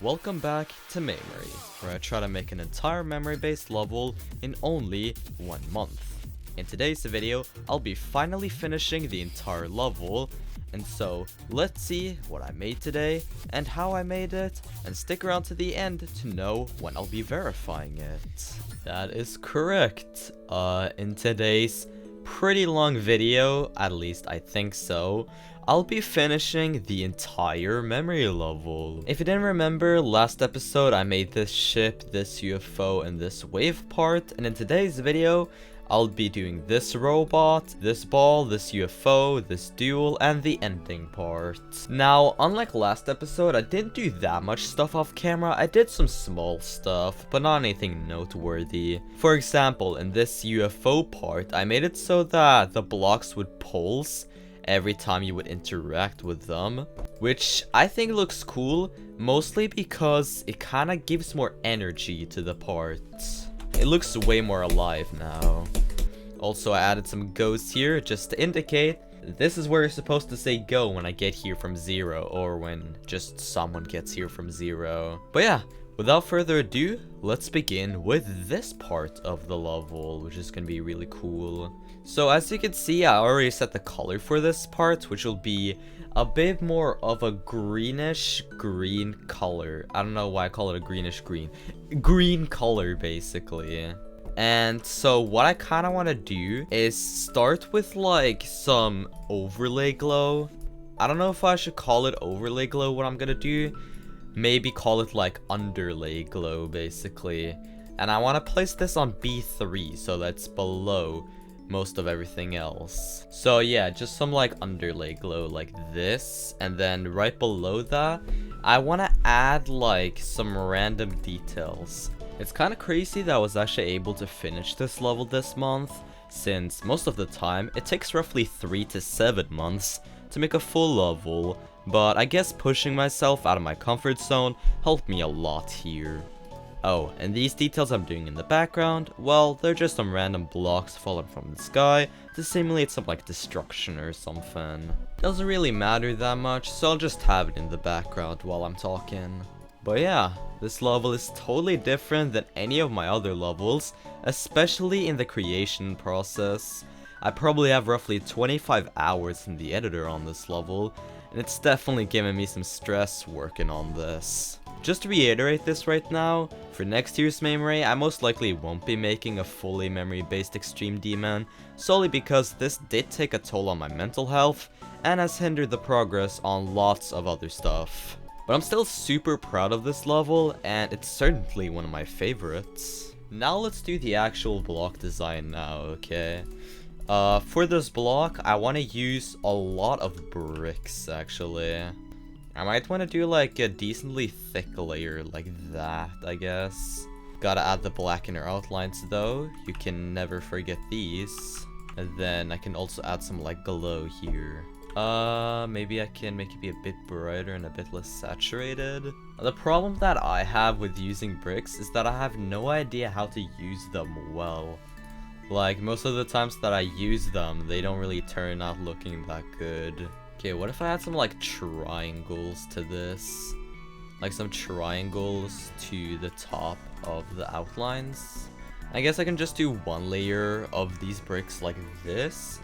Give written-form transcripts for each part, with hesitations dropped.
Welcome back to Memory, where I try to make an entire memory-based level in only 1 month. In today's video, I'll be finally finishing the entire level, and so let's see what I made today and how I made it, and stick around to the end to know when I'll be verifying it. That is correct. In today's pretty long video, at least I think so, I'll be finishing the entire memory level. If you didn't remember, last episode I made this ship, this UFO, and this wave part, and in today's video, I'll be doing this robot, this ball, this UFO, this duel, and the ending part. Now, unlike last episode, I didn't do that much stuff off camera. I did some small stuff, but not anything noteworthy. For example, in this UFO part, I made it so that the blocks would pulse every time you would interact with them, which I think looks cool, mostly because it kind of gives more energy to the parts. It looks way more alive now. Also, I added some goes here just to indicate this is where you're supposed to say go when I get here from 0, or when just someone gets here from 0. But yeah, without further ado, let's begin with this part of the level, which is gonna be really cool. So as you can see, I already set the color for this part, which will be a bit more of a greenish green color. I don't know why I call it a greenish green color basically. And so what I kind of want to do is start with like some overlay glow. I don't know if I should call it overlay glow. What I'm gonna do, maybe call it like underlay glow basically. And I want to place this on B3, so that's below most of everything else. So yeah, just some like underlay glow like this, and then right below that I want to add like some random details. It's kind of crazy that I was actually able to finish this level this month, since most of the time it takes roughly 3 to 7 months to make a full level, but I guess pushing myself out of my comfort zone helped me a lot here. Oh, and these details I'm doing in the background, well, they're just some random blocks falling from the sky to simulate some like destruction or something. Doesn't really matter that much, so I'll just have it in the background while I'm talking. But yeah, this level is totally different than any of my other levels, especially in the creation process. I probably have roughly 25 hours in the editor on this level, and it's definitely giving me some stress working on this. Just to reiterate this right now, for next year's memory, I most likely won't be making a fully memory-based Extreme Demon, solely because this did take a toll on my mental health, and has hindered the progress on lots of other stuff. But I'm still super proud of this level, and it's certainly one of my favorites. Now let's do the actual block design now, okay? For this block, I want to use a lot of bricks, actually. I might want to do like a decently thick layer like that, I guess. Gotta add the black inner outlines though, you can never forget these. And then I can also add some like glow here. Maybe I can make it be a bit brighter and a bit less saturated. The problem that I have with using bricks is that I have no idea how to use them well. Like, most of the times that I use them, they don't really turn out looking that good. Okay, what if I add some like triangles to this? Like some triangles to the top of the outlines? I guess I can just do one layer of these bricks like this.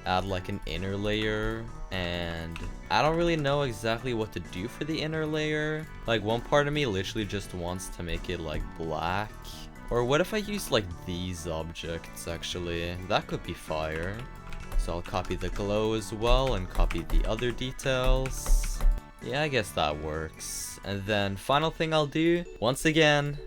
Add like an inner layer, and I don't really know exactly what to do for the inner layer. Like, one part of me literally just wants to make it like black. Or what if I use like these objects actually? That could be fire. So I'll copy the glow as well and copy the other details. Yeah, I guess that works. And then final thing I'll do, once again,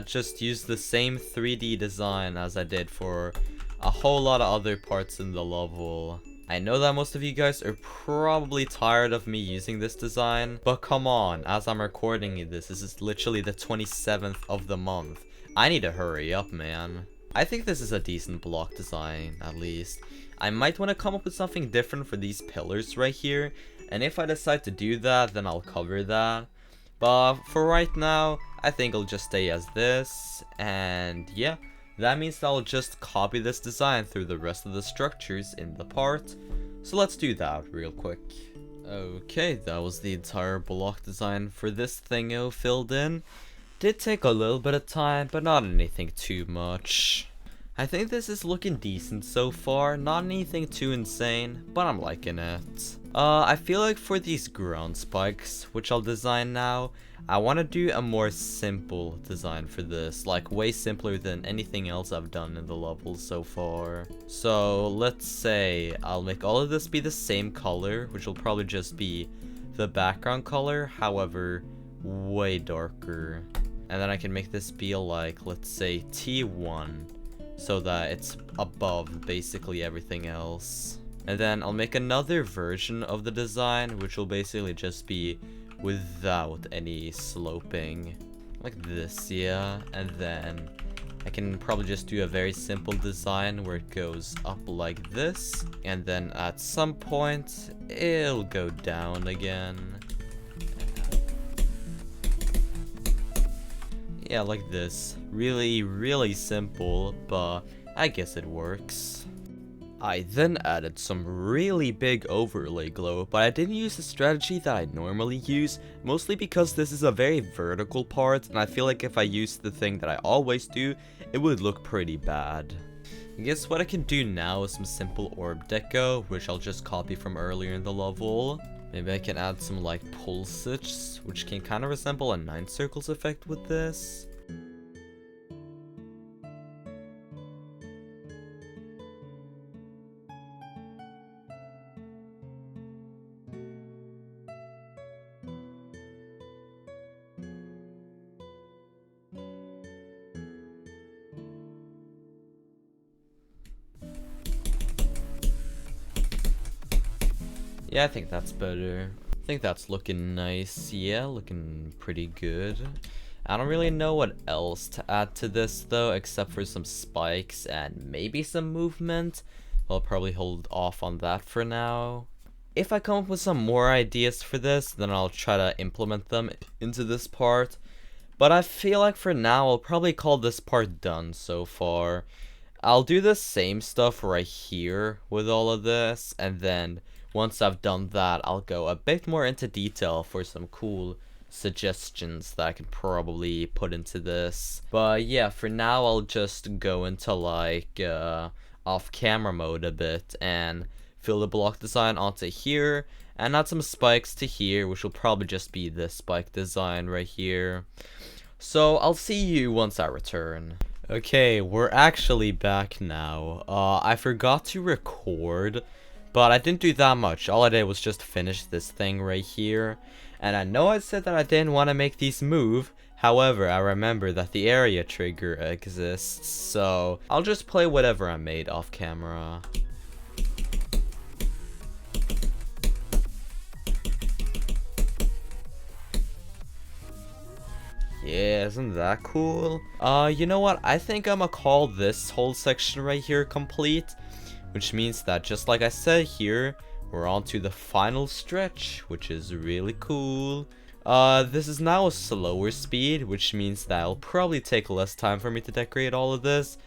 just use the same 3D design as I did for a whole lot of other parts in the level. I know that most of you guys are probably tired of me using this design, but come on, as I'm recording this is literally the 27th of the month. I need to hurry up, man. I think this is a decent block design, at least. I might want to come up with something different for these pillars right here, and if I decide to do that, then I'll cover that. But for right now, I think I'll just stay as this, and yeah, that means I'll just copy this design through the rest of the structures in the part. So let's do that real quick. Okay, that was the entire block design for this thingo filled in. Did take a little bit of time, but not anything too much. I think this is looking decent so far, not anything too insane, but I'm liking it. I feel like for these ground spikes, which I'll design now, I want to do a more simple design for this, like way simpler than anything else I've done in the levels so far. So let's say I'll make all of this be the same color, which will probably just be the background color, however, way darker. And then I can make this be like, let's say T1, so that it's above basically everything else. And then I'll make another version of the design, which will basically just be without any sloping, like this, yeah. And then I can probably just do a very simple design where it goes up like this, and then at some point it'll go down again. Yeah, like this. Really simple, but I guess it works. I then added some really big overlay glow, but I didn't use the strategy that I normally use, mostly because this is a very vertical part, and I feel like if I used the thing that I always do, it would look pretty bad. I guess what I can do now is some simple orb deco, which I'll just copy from earlier in the level. Maybe I can add some like pulses, which can kind of resemble a 9 circles effect with this. Yeah, I think that's better. I think that's looking nice. Yeah, looking pretty good. I don't really know what else to add to this though, except for some spikes and maybe some movement. I'll probably hold off on that for now. If I come up with some more ideas for this, then I'll try to implement them into this part. But I feel like for now, I'll probably call this part done so far. I'll do the same stuff right here with all of this, and then once I've done that, I'll go a bit more into detail for some cool suggestions that I can probably put into this. But yeah, for now, I'll just go into like off-camera mode a bit and fill the block design onto here and add some spikes to here, which will probably just be this spike design right here. So I'll see you once I return. Okay, we're actually back now. I forgot to record, but I didn't do that much. All I did was just finish this thing right here. And I know I said that I didn't want to make these move. However, I remember that the area trigger exists. So I'll just play whatever I made off camera. Yeah, isn't that cool? You know what? I think I'm gonna call this whole section right here complete. Which means that, just like I said here, we're on to the final stretch, which is really cool. This is now a slower speed, which means that it'll probably take less time for me to decorate all of this,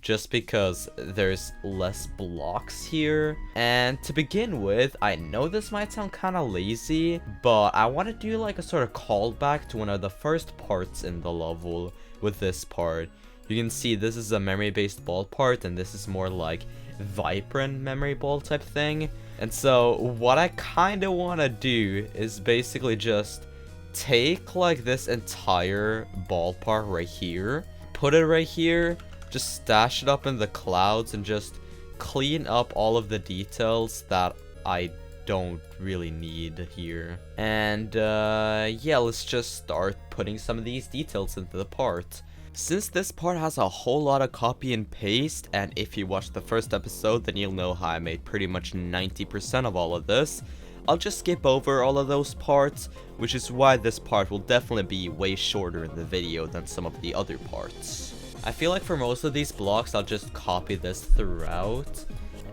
just because there's less blocks here. And to begin with, I know this might sound kind of lazy, but I want to do like a sort of callback to one of the first parts in the level with this part. You can see this is a memory-based ball part, and this is more like vibrant memory ball type thing. And so what I kind of want to do is basically just take like this entire ball part right here, put it right here, just stash it up in the clouds, and just clean up all of the details that I don't really need here. And yeah, let's just start putting some of these details into the part. Since this part has a whole lot of copy and paste, and if you watched the first episode, then you'll know how I made pretty much 90% of all of this, I'll just skip over all of those parts, which is why this part will definitely be way shorter in the video than some of the other parts. I feel like for most of these blocks, I'll just copy this throughout,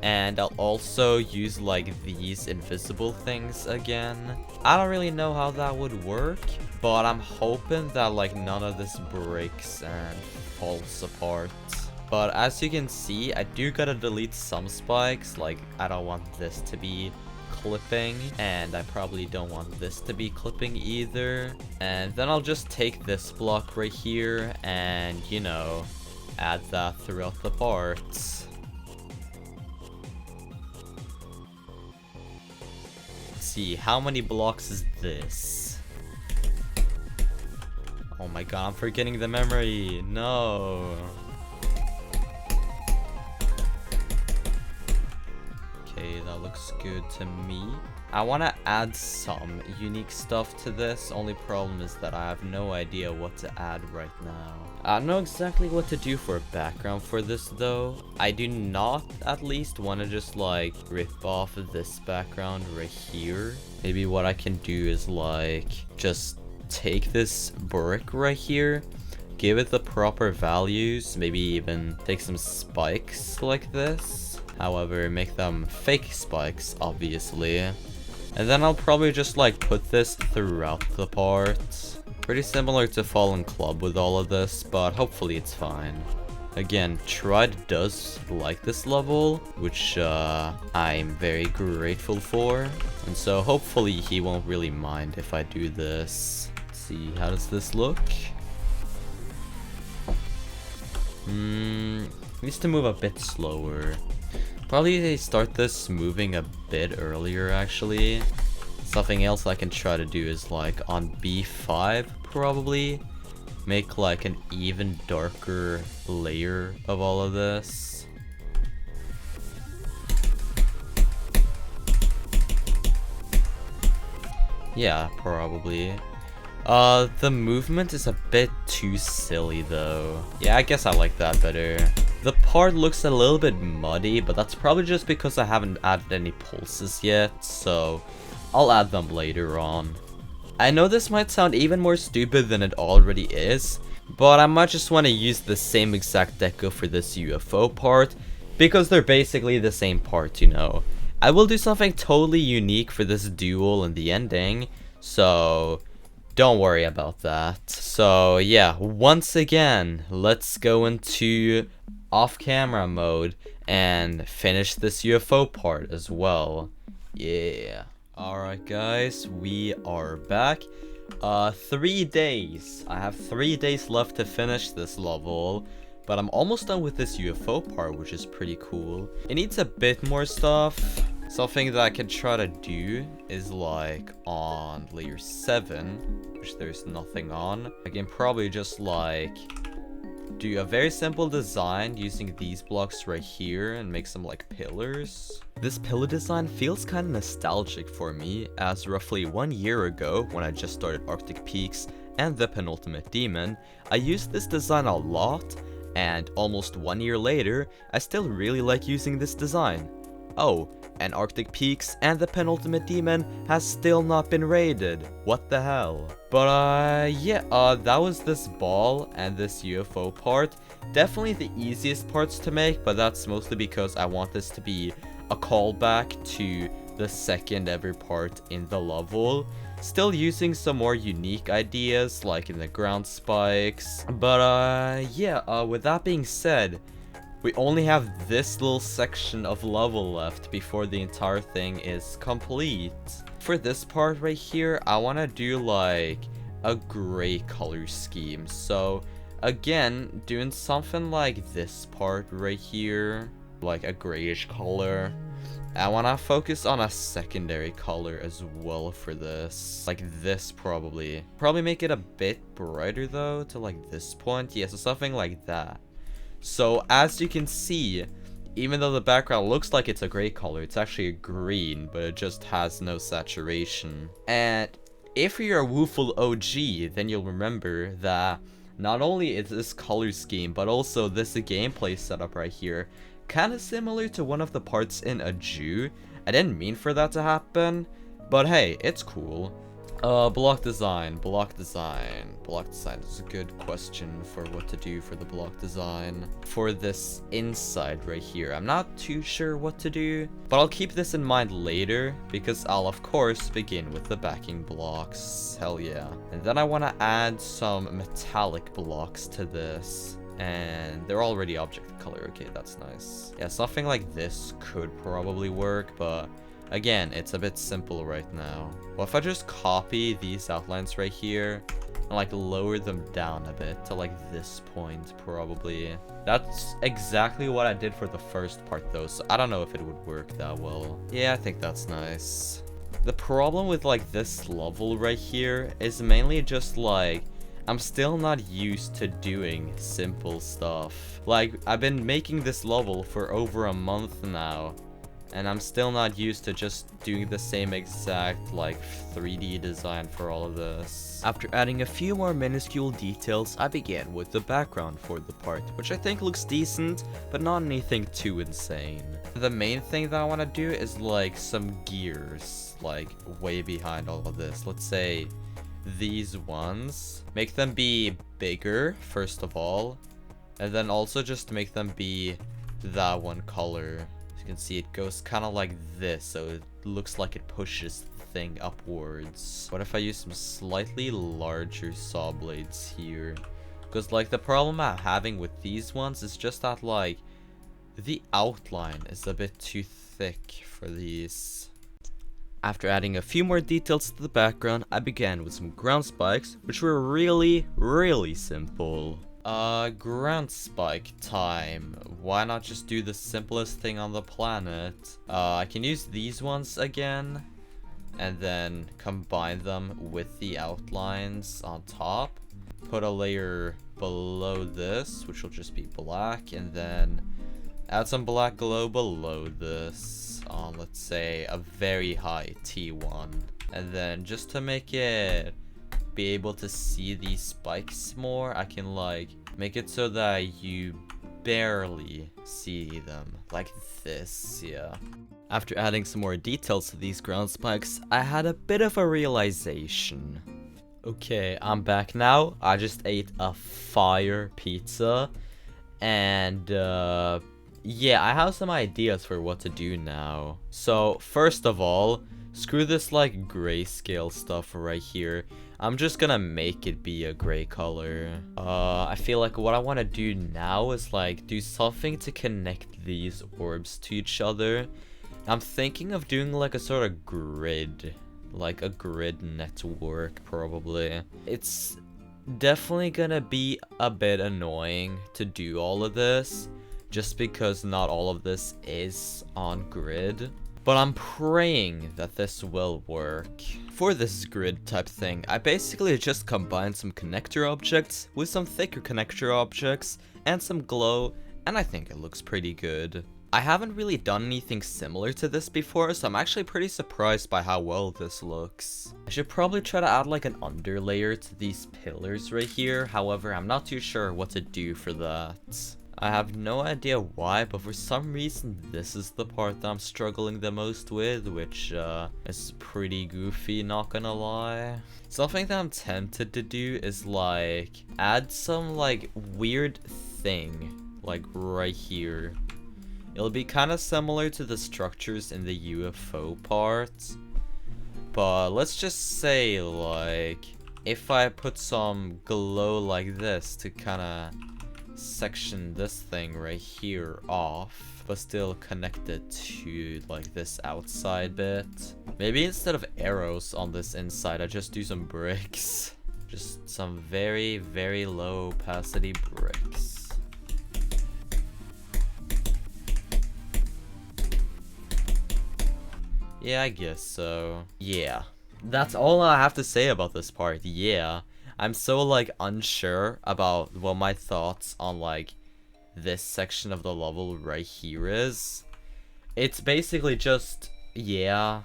and I'll also use like these invisible things again. I don't really know how that would work, but I'm hoping that like none of this breaks and falls apart. But as you can see, I do gotta delete some spikes. Like, I don't want this to be clipping, and I probably don't want this to be clipping either. And then I'll just take this block right here and, you know, add that throughout the parts. Let's see, how many blocks is this? Oh my god, I'm forgetting the memory. No. Okay, that looks good to me. I want to add some unique stuff to this. Only problem is that I have no idea what to add right now. I don't know exactly what to do for a background for this though. I do not at least want to just like rip off of this background right here. Maybe what I can do is like just take this brick right here, give it the proper values, maybe even take some spikes like this. However, make them fake spikes, obviously. And then I'll probably just like put this throughout the part. Pretty similar to Fallen Club with all of this, but hopefully it's fine. Again, Tried does like this level, which I'm very grateful for. And so hopefully he won't really mind if I do this. Let's see, how does this look? Needs to move a bit slower. Probably they start this moving a bit earlier actually. Something else I can try to do is like on B5 probably make like an even darker layer of all of this. Yeah, probably. The movement is a bit too silly though. Yeah, I guess I like that better. The part looks a little bit muddy, but that's probably just because I haven't added any pulses yet, so I'll add them later on. I know this might sound even more stupid than it already is, but I might just want to use the same exact deco for this UFO part, because they're basically the same part, you know. I will do something totally unique for this duel and the ending, so don't worry about that. So yeah, once again, let's go into off-camera mode and finish this UFO part as well. Yeah. Alright guys, we are back. 3 days. I have 3 days left to finish this level, but I'm almost done with this UFO part, which is pretty cool. It needs a bit more stuff. Something that I can try to do is like on layer 7, which there's nothing on. I can probably just like do a very simple design using these blocks right here and make some like pillars. This pillar design feels kind of nostalgic for me, as roughly 1 year ago when I just started Arctic Peaks and the Penultimate Demon, I used this design a lot, and almost 1 year later, I still really like using this design. Oh, and Arctic Peaks and the Penultimate Demon has still not been raided. What the hell? But yeah, that was this ball and this UFO part. Definitely the easiest parts to make, but that's mostly because I want this to be a callback to the second ever part in the level. Still using some more unique ideas like in the ground spikes. But yeah, with that being said, we only have this little section of level left before the entire thing is complete. For this part right here, I want to do like a gray color scheme. So again, doing something like this part right here, like a grayish color. I want to focus on a secondary color as well for this. Like this probably. Probably make it a bit brighter though to like this point. Yeah, so something like that. So as you can see, even though the background looks like it's a gray color, it's actually a green, but it just has no saturation. And if you're a Wooful OG, then you'll remember that not only is this color scheme, but also this gameplay setup right here, kind of similar to one of the parts in a Jew. I didn't mean for that to happen, but hey, it's cool. Block design is a good question for what to do for the block design. For this inside right here, I'm not too sure what to do, but I'll keep this in mind later, because I'll of course begin with the backing blocks. Hell yeah. And then I want to add some metallic blocks to this. And they're already object color. Okay, that's nice. Yeah, something like this could probably work, but Again, it's a bit simple right now. Well, if I just copy these outlines right here and like lower them down a bit to like this point probably. That's exactly what I did for the first part though, so I don't know if it would work that well. Yeah, I think that's nice. The problem with like this level right here is mainly just like I'm still not used to doing simple stuff. Like, I've been making this level for over a month now, and I'm still not used to just doing the same exact, like, 3D design for all of this. After adding a few more minuscule details, I began with the background for the part, which I think looks decent, but not anything too insane. The main thing that I want to do is, like, some gears, like, way behind all of this. Let's say these ones. Make them be bigger, first of all, and then also just make them be that one color. As you can see, it goes kind of like this, so it looks like it pushes the thing upwards. What if I use some slightly larger saw blades here? Because like the problem I'm having with these ones is just that like the outline is a bit too thick for these. After adding a few more details to the background, I began with some ground spikes, which were really simple. Ground spike time. Why not just do the simplest thing on the planet? I can use these ones again, and then combine them with the outlines on top. Put a layer below this, which will just be black, and then add some black glow below this on, let's say, a very high T1. And then just to make it be able to see these spikes more, I can like make it so that you barely see them, like this, yeah. After adding some more details to these ground spikes, I had a bit of a realization. Okay, I'm back now. I just ate a fire pizza, and yeah, I have some ideas for what to do now. So, first of all, screw this like grayscale stuff right here. I'm just gonna make it be a gray color. I feel like what I want to do now is like do something to connect these orbs to each other. I'm thinking of doing like a sort of grid, like a grid network probably. It's definitely gonna be a bit annoying to do all of this, just because not all of this is on grid. But I'm praying that this will work. For this grid type thing, I basically just combined some connector objects with some thicker connector objects and some glow, and I think it looks pretty good. I haven't really done anything similar to this before, so I'm actually pretty surprised by how well this looks. I should probably try to add like an underlayer to these pillars right here, however I'm not too sure what to do for that. I have no idea why, but for some reason this is the part that I'm struggling the most with, which is pretty goofy, not gonna lie. Something that I'm tempted to do is like add some like weird thing like right here. It'll be kind of similar to the structures in the UFO part, but let's just say like if I put some glow like this to kind of section this thing right here off, but still connect it to like this outside bit. Maybe instead of arrows on this inside, I just do some bricks. Just some very low opacity bricks. Yeah, I guess so. Yeah. That's all I have to say about this part. Yeah. I'm so like unsure about what my thoughts on like this section of the level right here is. It's basically just, yeah,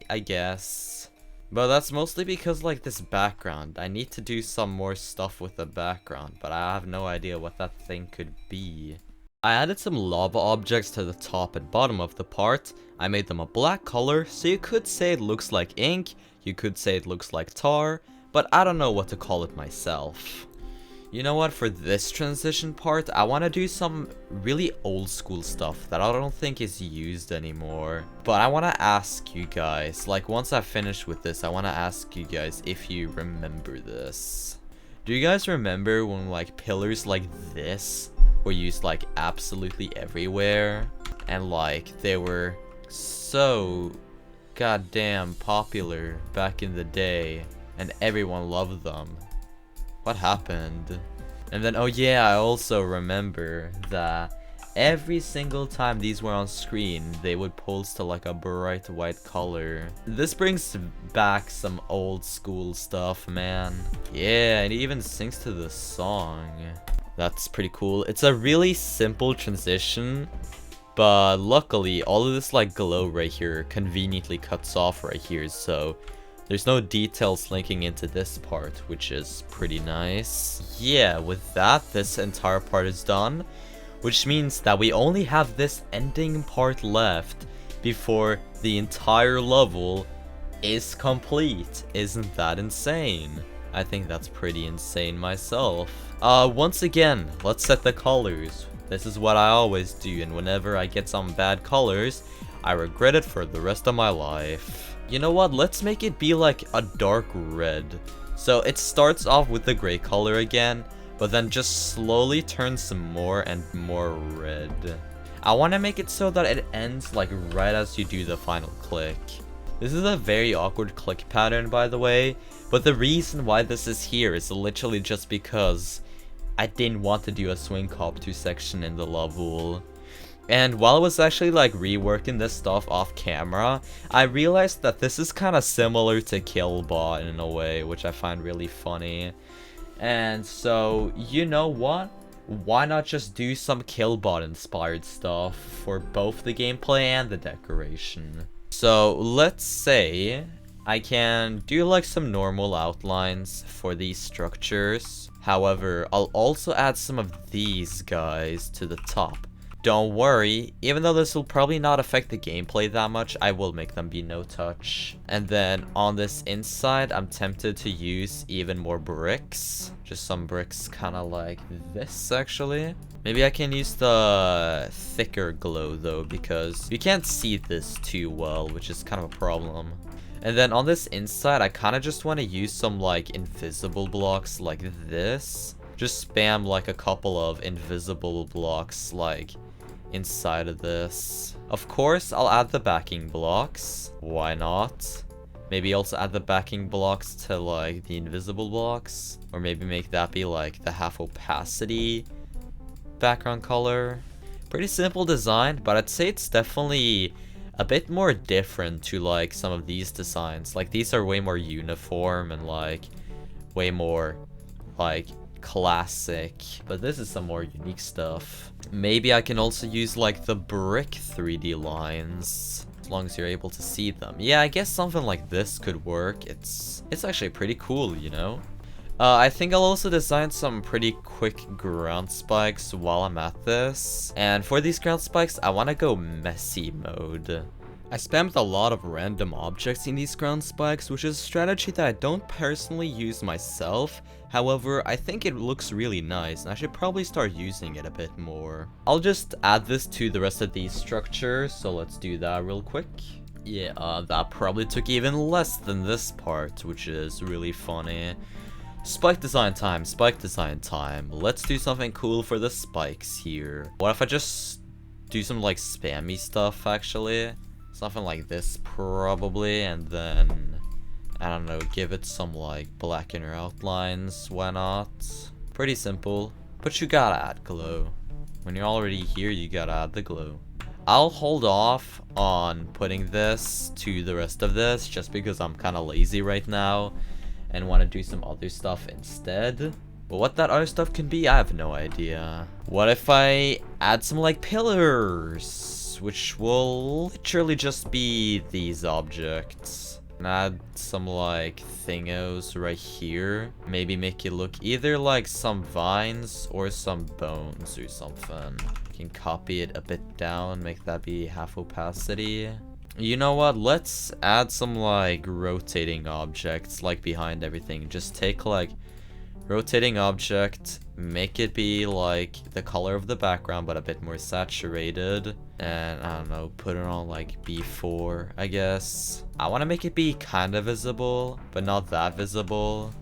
I guess. But that's mostly because like this background, I need to do some more stuff with the background, but I have no idea what that thing could be. I added some lava objects to the top and bottom of the part. I made them a black color, so you could say it looks like ink, you could say it looks like tar, but I don't know what to call it myself. You know what, for this transition part, I want to do some really old school stuff that I don't think is used anymore. But I want to ask you guys, like once I finish with this, I want to ask you guys if you remember this. Do you guys remember when like pillars like this were used like absolutely everywhere? And like they were so goddamn popular back in the day, and everyone loved them. What happened? And then, oh yeah, I also remember that every single time these were on screen, they would pulse to like a bright white color. This brings back some old school stuff, man. Yeah, and it even syncs to the song. That's pretty cool. It's a really simple transition, but luckily all of this like glow right here conveniently cuts off right here, so there's no details linking into this part, which is pretty nice. Yeah, with that, this entire part is done, which means that we only have this ending part left before the entire level is complete. Isn't that insane? I think that's pretty insane myself. Once again, let's set the colors. This is what I always do, and whenever I get some bad colors, I regret it for the rest of my life. You know what, let's make it be like a dark red. So it starts off with the gray color again, but then just slowly turns more and more red. I want to make it so that it ends like right as you do the final click. This is a very awkward click pattern, by the way, but the reason why this is here is literally just because I didn't want to do a swing cop 2 section in the level. And while I was actually like reworking this stuff off camera, I realized that this is kind of similar to Killbot in a way, which I find really funny. And so, you know what? Why not just do some Killbot-inspired stuff for both the gameplay and the decoration? So let's say I can do like some normal outlines for these structures. However, I'll also add some of these guys to the top. Don't worry, even though this will probably not affect the gameplay that much, I will make them be no touch. And then on this inside, I'm tempted to use even more bricks. Just some bricks kind of like this, actually. Maybe I can use the thicker glow though, because you can't see this too well, which is kind of a problem. And then on this inside, I kind of just want to use some like invisible blocks like this. Just spam like a couple of invisible blocks like inside of this. Of course, I'll add the backing blocks. Why not? Maybe also add the backing blocks to like the invisible blocks. Or maybe make that be like the half opacity background color. Pretty simple design, but I'd say it's definitely a bit more different to like some of these designs. Like these are way more uniform and like way more like classic, but this is some more unique stuff. Maybe I can also use like the brick 3D lines, as long as you're able to see them. Yeah, I guess something like this could work. It's actually pretty cool, you know? I think I'll also design some pretty quick ground spikes while I'm at this. And for these ground spikes, I want to go messy mode. I spammed a lot of random objects in these ground spikes, which is a strategy that I don't personally use myself. However, I think it looks really nice, and I should probably start using it a bit more. I'll just add this to the rest of these structures, so let's do that real quick. Yeah, that probably took even less than this part, which is really funny. Spike design time, spike design time. Let's do something cool for the spikes here. What if I just do some like spammy stuff, actually? Something like this probably, and then I don't know, give it some like black inner outlines. Why not? Pretty simple, but you gotta add glow. When you're already here, you gotta add the glow. I'll hold off on putting this to the rest of this just because I'm kind of lazy right now and want to do some other stuff instead. But what that other stuff can be, I have no idea. What if I add some like pillars, which will literally just be these objects? And add some like thingos right here. Maybe make it look either like some vines or some bones or something. Can copy it a bit down, make that be half opacity. You know what, let's add some like rotating objects like behind everything. Just take like rotating object, make it be like the color of the background but a bit more saturated, and I don't know, put it on like B4, I guess. I want to make it be kind of visible but not that visible,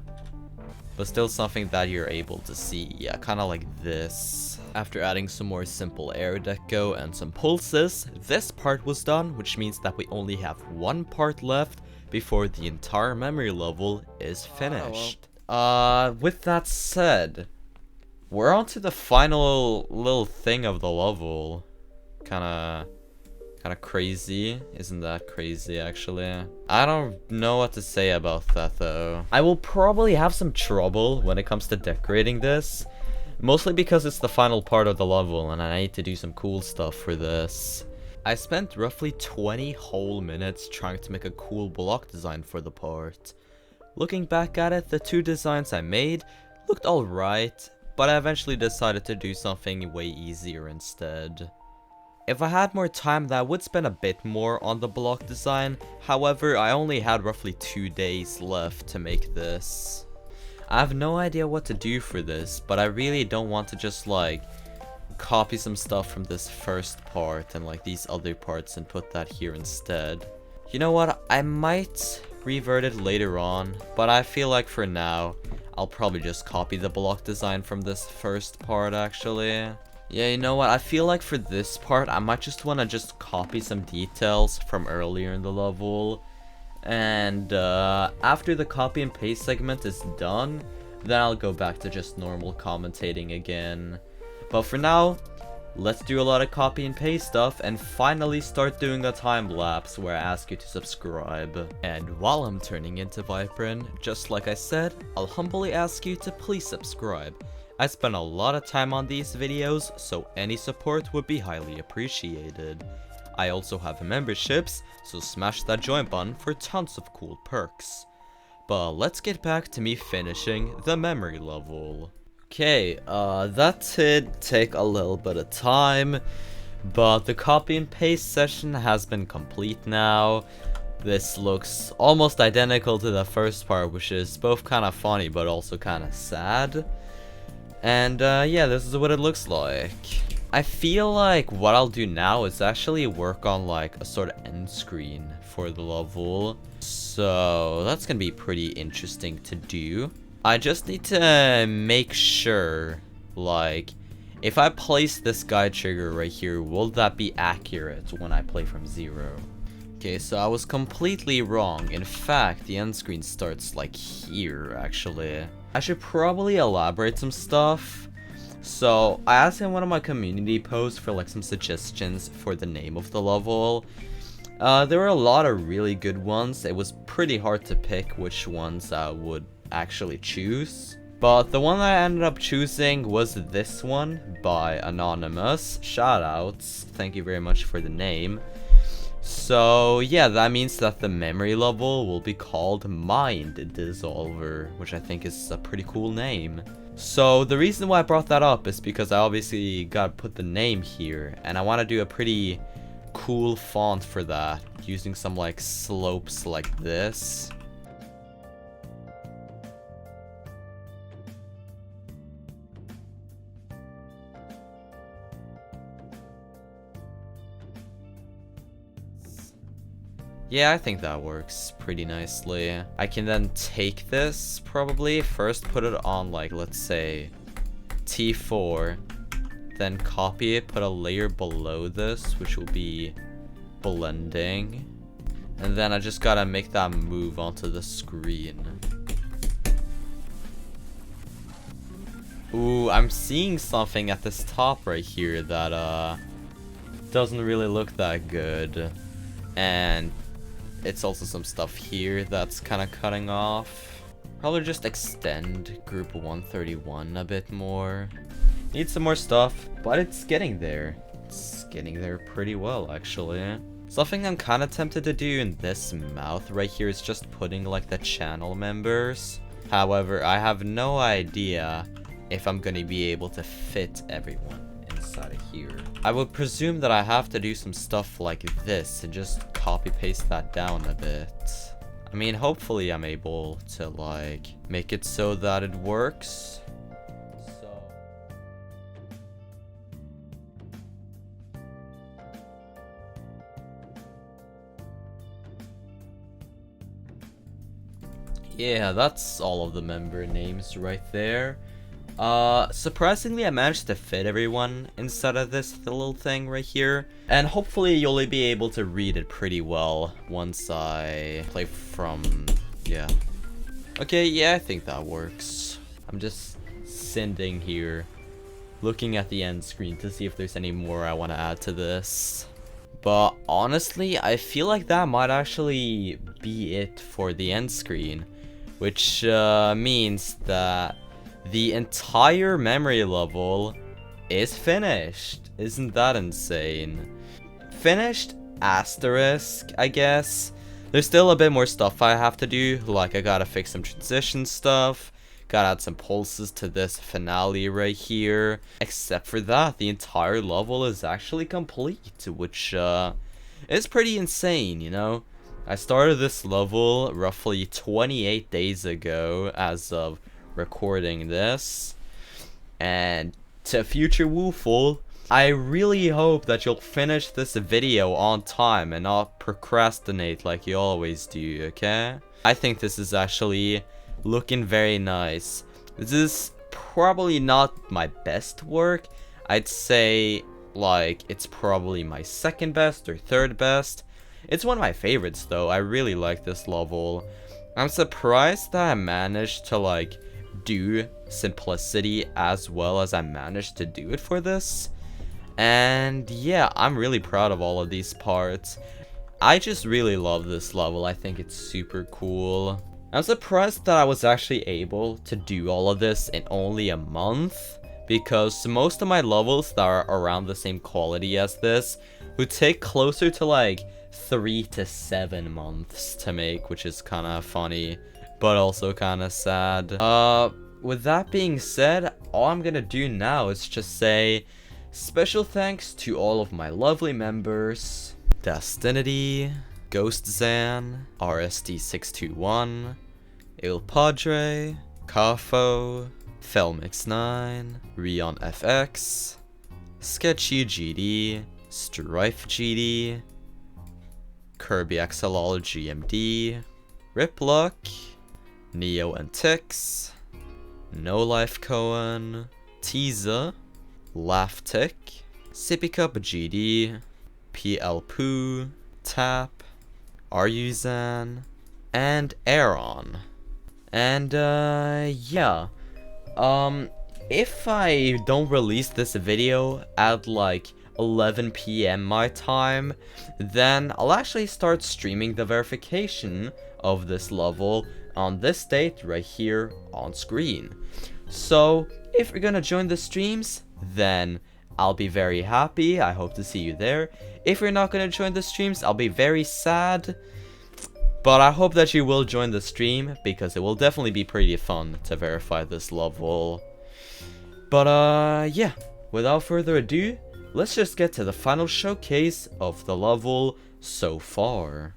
but still something that you're able to see. Yeah, kind of like this. After adding some more simple air deco and some pulses, this part was done, which means that we only have one part left before the entire memory level is finished. With that said, we're on to the final little thing of the level. Kinda crazy. Isn't that crazy, actually? I don't know what to say about that, though. I will probably have some trouble when it comes to decorating this. Mostly because it's the final part of the level and I need to do some cool stuff for this. I spent roughly 20 whole minutes trying to make a cool block design for the part. Looking back at it, the two designs I made looked alright, but I eventually decided to do something way easier instead. If I had more time, then I would spend a bit more on the block design. However, I only had roughly 2 days left to make this. I have no idea what to do for this, but I really don't want to just like copy some stuff from this first part and like these other parts and put that here instead. You know what, I might revert it later on, but I feel like for now, I'll probably just copy the block design from this first part actually. Yeah, you know what, I feel like for this part, I might just want to just copy some details from earlier in the level. And after the copy and paste segment is done, then I'll go back to just normal commentating again. But for now, let's do a lot of copy and paste stuff and finally start doing a time lapse where I ask you to subscribe. And while I'm turning into Viperin, just like I said, I'll humbly ask you to please subscribe. I spend a lot of time on these videos, so any support would be highly appreciated. I also have memberships, so smash that join button for tons of cool perks. But let's get back to me finishing the memory level. Okay, that did take a little bit of time, but the copy and paste session has been complete now. This looks almost identical to the first part, which is both kind of funny but also kind of sad. And yeah, this is what it looks like. I feel like what I'll do now is actually work on like a sort of end screen for the level. So that's gonna be pretty interesting to do. I just need to make sure, like, if I place this guide trigger right here, will that be accurate when I play from 0? Okay, so I was completely wrong. In fact, the end screen starts like here, actually. I should probably elaborate some stuff. So, I asked in one of my community posts for like some suggestions for the name of the level. There were a lot of really good ones. It was pretty hard to pick which ones I would actually choose. But the one I ended up choosing was this one by Anonymous. Shoutouts. Thank you very much for the name. So yeah, that means that the memory level will be called Mind Dissolver, which I think is a pretty cool name. So the reason why I brought that up is because I obviously gotta put the name here, and I want to do a pretty cool font for that, using some like slopes like this. Yeah, I think that works pretty nicely. I can then take this, probably, first put it on, like, let's say, T4, then copy it, put a layer below this, which will be blending, and then I just gotta make that move onto the screen. Ooh, I'm seeing something at this top right here that, doesn't really look that good, and it's also some stuff here that's kind of cutting off. Probably just extend group 131 a bit more. Need some more stuff, but it's getting there. It's getting there pretty well, actually. Something I'm kind of tempted to do in this mouth right here is just putting like the channel members. However, I have no idea if I'm going to be able to fit everyone inside of here. I would presume that I have to do some stuff like this and just copy paste that down a bit. I mean, hopefully I'm able to like make it so that it works. Yeah, that's all of the member names right there. Surprisingly, I managed to fit everyone inside of this little thing right here. And hopefully you'll be able to read it pretty well once I play from, yeah. Okay, yeah, I think that works. I'm just sitting here, looking at the end screen to see if there's any more I want to add to this. But honestly, I feel like that might actually be it for the end screen, which means that the entire memory level is finished. Isn't that insane? Finished, asterisk, I guess. There's still a bit more stuff I have to do, like I gotta fix some transition stuff, gotta add some pulses to this finale right here. Except for that, the entire level is actually complete, which is pretty insane, you know? I started this level roughly 28 days ago as of recording this, and to future Wooful, I really hope that you'll finish this video on time and not procrastinate like you always do, okay? I think this is actually looking very nice. This is probably not my best work. I'd say like it's probably my second best or third best. It's one of my favorites though. I really like this level. I'm surprised that I managed to like do simplicity as well as I managed to do it for this. And yeah, I'm really proud of all of these parts. I just really love this level. I think it's super cool. I'm surprised that I was actually able to do all of this in only a month, because most of my levels that are around the same quality as this would take closer to like 3 to 7 months to make, which is kind of funny, but also kind of sad. With that being said, all I'm gonna do now is just say special thanks to all of my lovely members: Dastinity, GhostXan, RSD621, Il Padre, Qafo, Felmix9, RionFX, SkechyGD, StrifeGD, KirbyaxolotlGMD, Ripluck, NEOntixx, NoLifeCohen, Tiza, Lafftik, SippiecupGD, PLPoo, Tap, Aruzan, and Aaron. And yeah, if I don't release this video at like 11 PM my time, then I'll actually start streaming the verification of this level on this date right here on screen. So if you're gonna join the streams, then I'll be very happy. I hope to see you there. If you're not gonna join the streams, I'll be very sad, but I hope that you will join the stream, because it will definitely be pretty fun to verify this level. But yeah, without further ado, let's just get to the final showcase of the level so far.